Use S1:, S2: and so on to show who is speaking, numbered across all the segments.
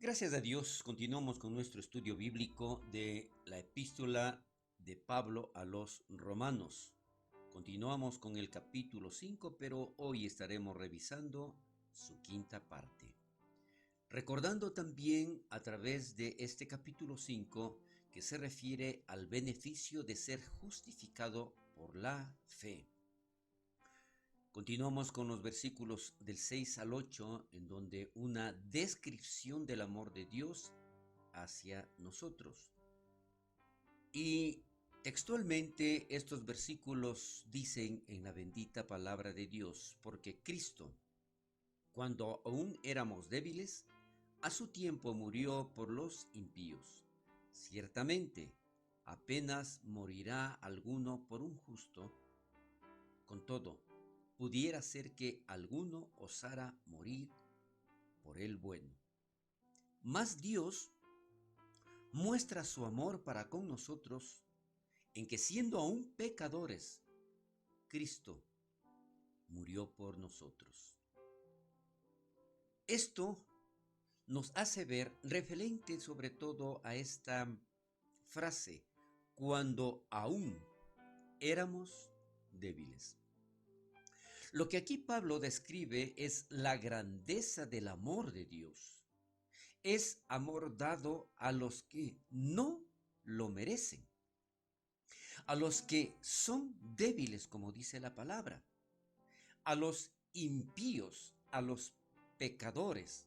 S1: Gracias a Dios, continuamos con nuestro estudio bíblico de la epístola de Pablo a los Romanos. Continuamos con el capítulo 5, pero hoy estaremos revisando su quinta parte. Recordando también a través de este capítulo 5 que se refiere al beneficio de ser justificado por la fe. Continuamos con los versículos del 6 al 8, en donde una descripción del amor de Dios hacia nosotros. Y textualmente estos versículos dicen en la bendita palabra de Dios, porque Cristo, cuando aún éramos débiles, a su tiempo murió por los impíos. Ciertamente, apenas morirá alguno por un justo. Con todo, pudiera ser que alguno osara morir por el bueno. Mas Dios muestra su amor para con nosotros en que siendo aún pecadores, Cristo murió por nosotros. Esto nos hace ver, referente sobre todo a esta frase, cuando aún éramos débiles. Lo que aquí Pablo describe es la grandeza del amor de Dios. Es amor dado a los que no lo merecen, a los que son débiles, como dice la palabra, a los impíos, a los pecadores.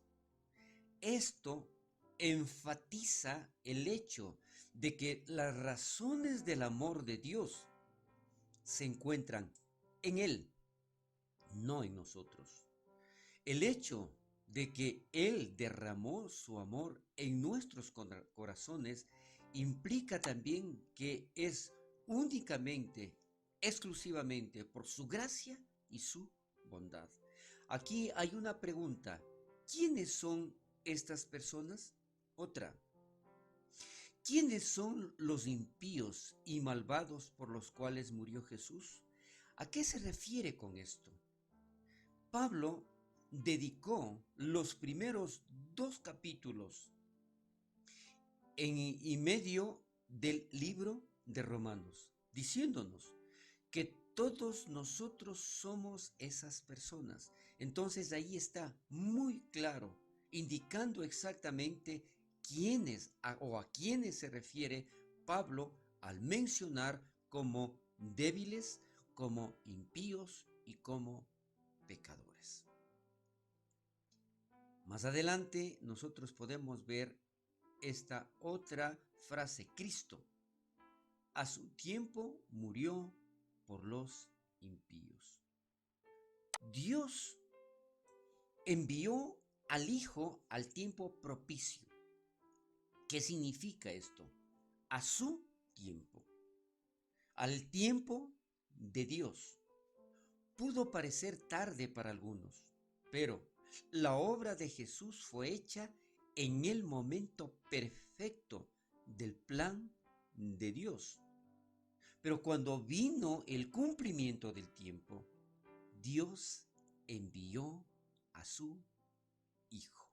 S1: Esto enfatiza el hecho de que las razones del amor de Dios se encuentran en Él, no en nosotros. El hecho de que Él derramó su amor en nuestros corazones implica también que es únicamente, exclusivamente por su gracia y su bondad. Aquí hay una pregunta. ¿Quiénes son estas personas? Otra. ¿Quiénes son los impíos y malvados por los cuales murió Jesús? ¿A qué se refiere con esto? Pablo dedicó los primeros 2 capítulos y medio del libro de Romanos, diciéndonos que todos nosotros somos esas personas. Entonces ahí está muy claro, indicando exactamente quiénes o a quiénes se refiere Pablo al mencionar como débiles, como impíos y como pecadores. Más adelante nosotros podemos ver esta otra frase: Cristo a su tiempo murió por los impíos. Dios envió al Hijo al tiempo propicio. ¿Qué significa esto? A su tiempo, al tiempo de Dios. Pudo parecer tarde para algunos, pero la obra de Jesús fue hecha en el momento perfecto del plan de Dios. Pero cuando vino el cumplimiento del tiempo, Dios envió a su Hijo.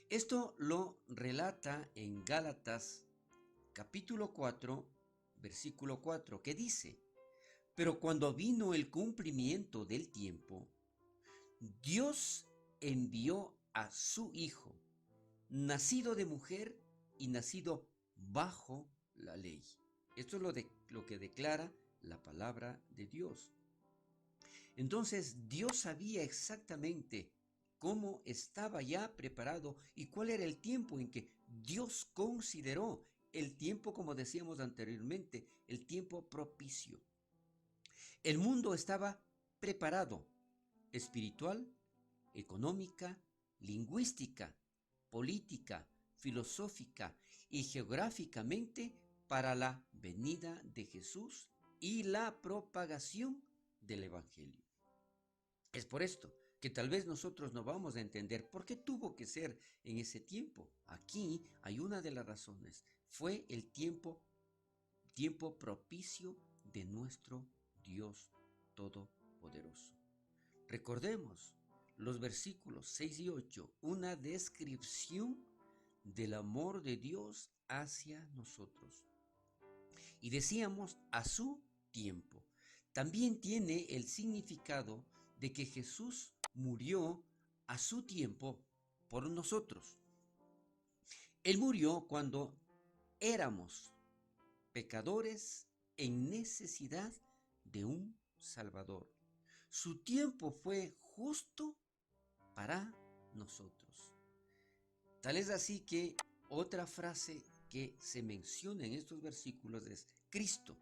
S1: Esto lo relata en Gálatas capítulo 4, versículo 4, que dice: pero cuando vino el cumplimiento del tiempo, Dios envió a su Hijo, nacido de mujer y nacido bajo la ley. Esto es lo que declara la palabra de Dios. Entonces Dios sabía exactamente cómo estaba ya preparado y cuál era el tiempo en que Dios consideró el tiempo, como decíamos anteriormente, el tiempo propicio. El mundo estaba preparado, espiritual, económica, lingüística, política, filosófica y geográficamente para la venida de Jesús y la propagación del Evangelio. Es por esto que tal vez nosotros no vamos a entender por qué tuvo que ser en ese tiempo. Aquí hay una de las razones. Fue el tiempo propicio de nuestro Dios Todopoderoso. Recordemos los versículos 6 y 8 una descripción del amor de Dios hacia nosotros. Y decíamos a su tiempo. También tiene el significado de que Jesús murió a su tiempo por nosotros. Él murió cuando éramos pecadores en necesidad de un Salvador. Su tiempo fue justo para nosotros. Tal es así que otra frase que se menciona en estos versículos es: Cristo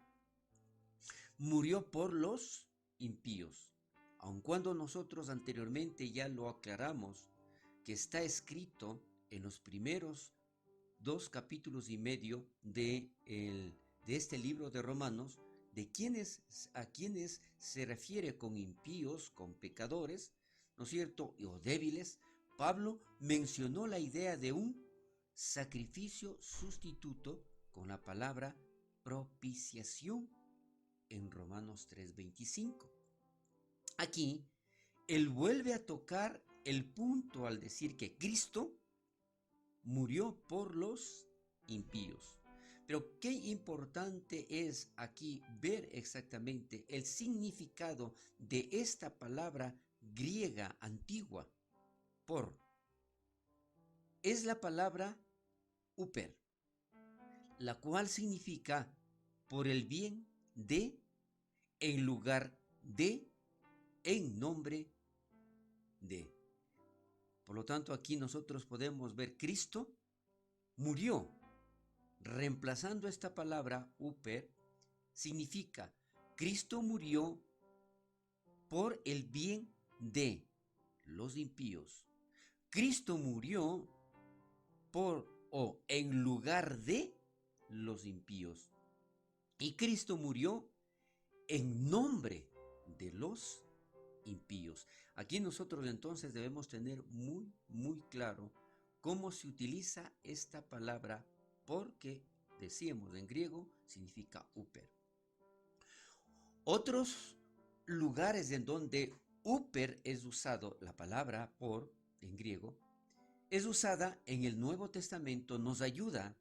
S1: murió por los impíos. Aun cuando nosotros anteriormente ya lo aclaramos, que está escrito en los primeros 2,5 capítulos de este libro de Romanos, a quienes se refiere con impíos, con pecadores, ¿no es cierto?, o débiles. Pablo mencionó la idea de un sacrificio sustituto con la palabra propiciación en Romanos 3:25. Aquí, él vuelve a tocar el punto al decir que Cristo murió por los impíos. Pero qué importante es aquí ver exactamente el significado de esta palabra griega antigua. Por es la palabra uper, la cual significa por el bien de, en lugar de, en nombre de. Por lo tanto, aquí nosotros podemos ver Cristo murió. Reemplazando esta palabra uper, significa Cristo murió por el bien de los impíos. Cristo murió por o en lugar de los impíos. Y Cristo murió en nombre de los impíos. Aquí nosotros entonces debemos tener muy claro cómo se utiliza esta palabra, porque decíamos en griego significa uper. Otros lugares en donde uper es usado, la palabra por en griego, es usada en el Nuevo Testamento, nos ayuda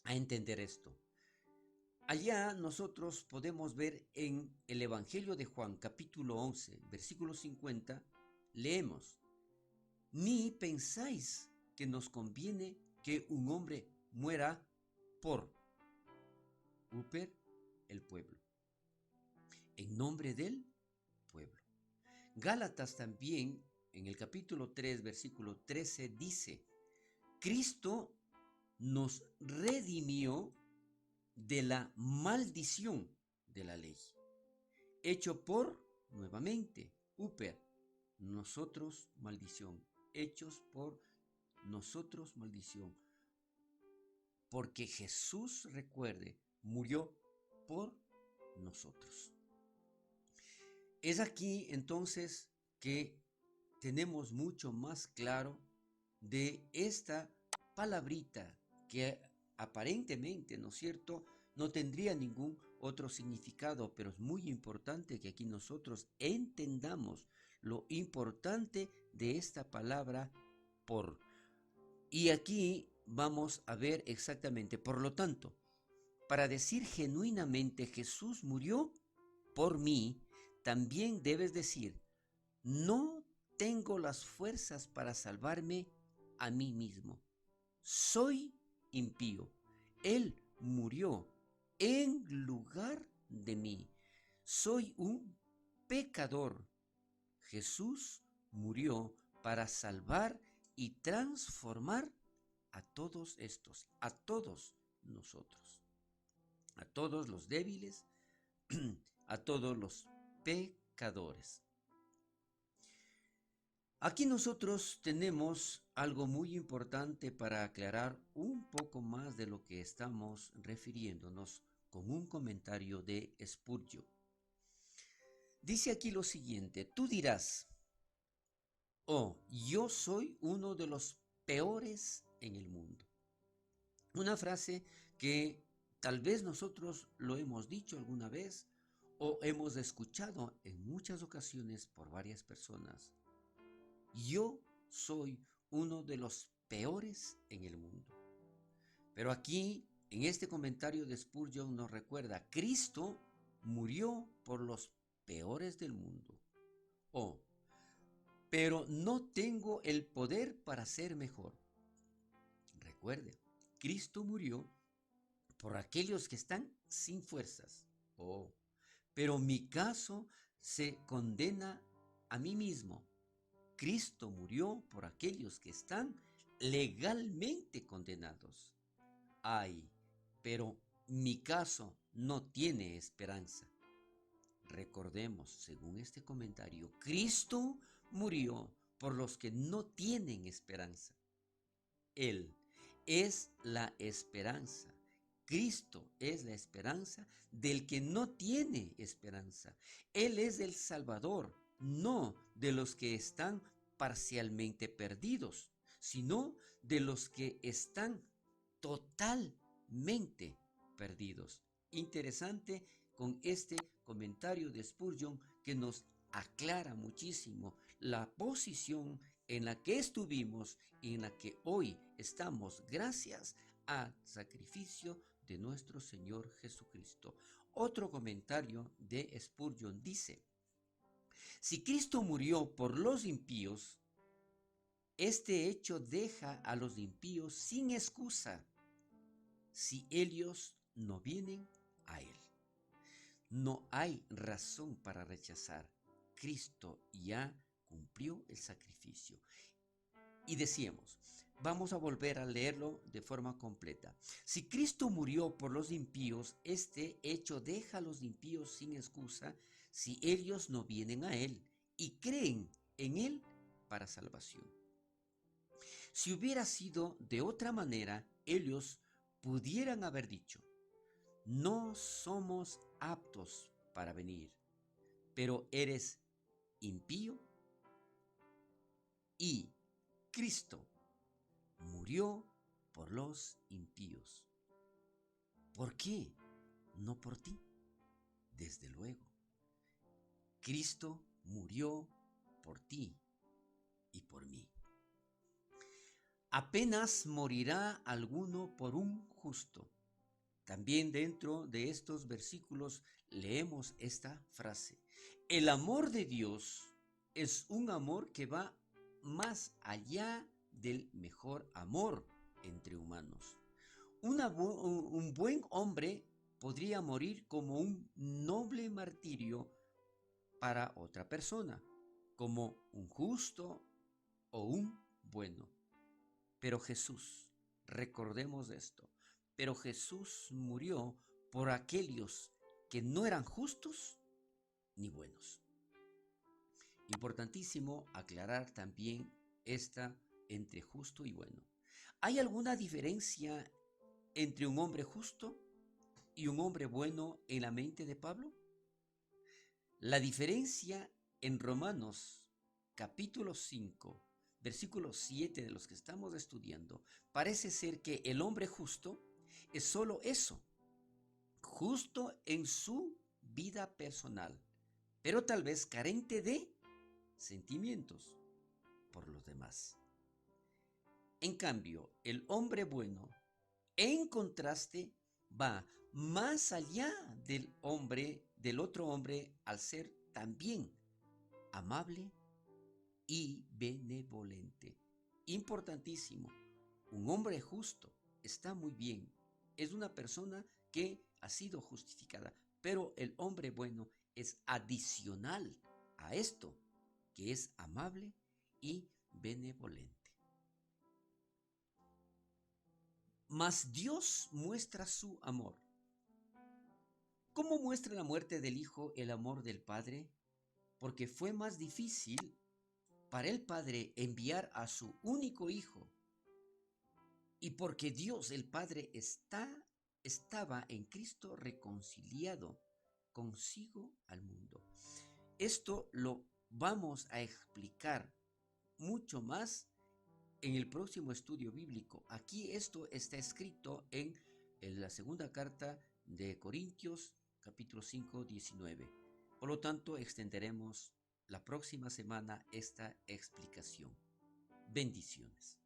S1: a entender esto. Allá nosotros podemos ver en el Evangelio de Juan, capítulo 11, versículo 50, leemos: ni pensáis que nos conviene que un hombre muera por uper, el pueblo, en nombre del pueblo. Gálatas también, en el capítulo 3, versículo 13, dice: Cristo nos redimió de la maldición de la ley, hecho por, nuevamente, uper, nosotros maldición, hechos por nosotros maldición, porque Jesús, recuerde, murió por nosotros. Es aquí entonces que tenemos mucho más claro de esta palabrita que aparentemente, ¿no es cierto?, no tendría ningún otro significado, pero es muy importante que aquí nosotros entendamos lo importante de esta palabra por. Y aquí vamos a ver exactamente, por lo tanto, para decir genuinamente Jesús murió por mí, también debes decir: no tengo las fuerzas para salvarme a mí mismo. Soy impío. Él murió en lugar de mí. Soy un pecador. Jesús murió para salvar y transformar a todos estos, a todos nosotros, a todos los débiles, a todos los pecadores. Aquí nosotros tenemos algo muy importante para aclarar un poco más de lo que estamos refiriéndonos con un comentario de Spurgeon. Dice aquí lo siguiente: tú dirás: oh, yo soy uno de los peores en el mundo. Una frase que tal vez nosotros lo hemos dicho alguna vez o hemos escuchado en muchas ocasiones por varias personas. yo soy uno de los peores en el mundo. Pero aquí, en este comentario de Spurgeon nos recuerda, Cristo murió por los peores del mundo. Oh, pero no tengo el poder para ser mejor. Recuerde, Cristo murió por aquellos que están sin fuerzas. Oh, pero mi caso se condena a mí mismo. Cristo murió por aquellos que están legalmente condenados. Ay, pero mi caso no tiene esperanza. Recordemos, según este comentario, Cristo murió por los que no tienen esperanza. Él es la esperanza. Cristo es la esperanza del que no tiene esperanza. Él es el Salvador, no de los que están parcialmente perdidos, sino de los que están totalmente perdidos. Interesante con este comentario de Spurgeon que nos aclara muchísimo la posición en la que estuvimos y en la que hoy estamos gracias al sacrificio de nuestro Señor Jesucristo. Otro comentario de Spurgeon dice: si Cristo murió por los impíos, este hecho deja a los impíos sin excusa si ellos no vienen a Él. No hay razón para rechazar. Cristo ya cumplió el sacrificio. Y decíamos, vamos a volver a leerlo de forma completa. Si Cristo murió por los impíos, este hecho deja a los impíos sin excusa si ellos no vienen a Él y creen en Él para salvación. Si hubiera sido de otra manera, ellos pudieran haber dicho: no somos aptos para venir, pero eres impío y Cristo murió por los impíos. ¿Por qué? No por ti. Desde luego, Cristo murió por ti y por mí. Apenas morirá alguno por un justo. También dentro de estos versículos leemos esta frase: el amor de Dios es un amor que va más allá del mejor amor entre humanos. Un buen hombre podría morir como un noble martirio para otra persona, como un justo o un bueno. Pero Jesús, recordemos esto, pero Jesús murió por aquellos que no eran justos ni buenos. Importantísimo aclarar también esta entre justo y bueno. ¿Hay alguna diferencia entre un hombre justo y un hombre bueno en la mente de Pablo? La diferencia en Romanos capítulo 5, versículo 7 de los que estamos estudiando, parece ser que el hombre justo es solo eso, justo en su vida personal, pero tal vez carente de sentimientos por los demás. En cambio, el hombre bueno, en contraste, va más allá del otro hombre, al ser también amable y benevolente. Importantísimo, un hombre justo está muy bien, es una persona que ha sido justificada, pero el hombre bueno es adicional a esto, que es amable y benevolente. Mas Dios muestra su amor. ¿Cómo muestra la muerte del Hijo el amor del Padre? Porque fue más difícil para el Padre enviar a su único Hijo, y porque Dios el Padre estaba en Cristo reconciliado consigo al mundo. Esto lo vamos a explicar mucho más en el próximo estudio bíblico. Aquí esto está escrito en la segunda carta de Corintios, capítulo 5, 19. Por lo tanto, extenderemos la próxima semana esta explicación. Bendiciones.